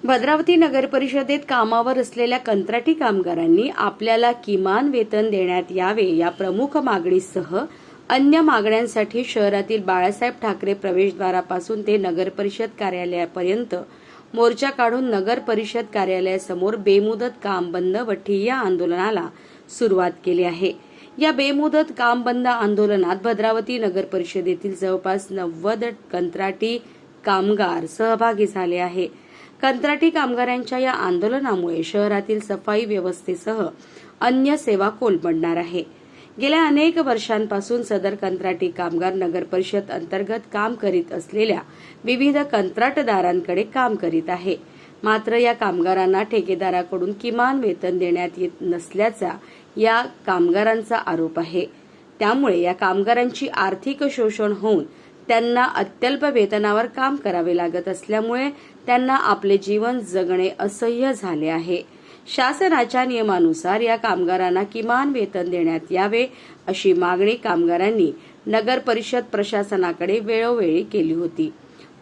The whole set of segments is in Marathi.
भद्रावती नगर परिषदेत कामावर असलेल्या कंत्राटी कामगारांनी आपल्याला किमान वेतन देण्यात यावे या प्रमुख मागणीसह अन्य मागण्यांसाठी शहरातील बाळासाहेब ठाकरे प्रवेशद्वारापासून ते नगर परिषद कार्यालयापर्यंत मोर्चा काढून नगर परिषद कार्यालयासमोर बेमुदत काम बंद व ठिय्या आंदोलनाला सुरुवात केली आहे। या बेमुदत काम बंद आंदोलनात भद्रावती नगर परिषदेतील जवळपास 90 कंत्राटी कामगार सहभागी झाले आहे। कंत्राटी कामगारांच्या या आंदोलनामुळे शहरातील सफाई व्यवस्थेसह अन्य सेवा कोलमडणार आहे। गेल्या अनेक वर्षांपासून सदर कंत्राटी कामगार नगर परिषद अंतर्गत काम करीत असलेल्या विविध कंत्राटदारांकडे काम करीत आहे। मात्र या कामगारांना ठेकेदाराकडून किमान वेतन देण्यात येत नसल्याचा या कामगारांचा आरोप आहे। त्यामुळे या कामगारांची आर्थिक शोषण होऊन त्यांना अत्यल्प वेतनावर काम करावे लागत असल्यामुळे त्यांना आपले जीवन जगणे असह्य झाले आहे। शासनाच्या नियमानुसार या कामगारांना किमान वेतन देण्यात यावे अशी मागणी कामगारांनी नगर परिषद प्रशासनाकडे वेळोवेळी केली होती।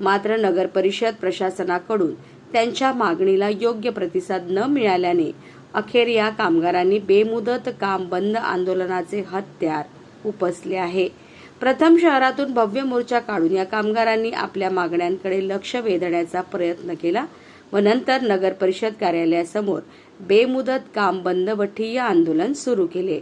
मात्र नगर परिषद प्रशासनाकडून त्यांच्या मागणीला योग्य प्रतिसाद न मिळाल्याने अखेर या कामगारांनी बेमुदत काम बंद आंदोलनाचे हत्यार उपसले आहे। प्रथम शहरातून भव्य मोर्चा काढून या कामगारांनी आपल्या मागण्यांकडे लक्ष वेधण्याचा प्रयत्न केला व नंतर नगर परिषद कार्यालयासमोर बेमुदत काम बंद व ठिय्या आंदोलन सुरू केले।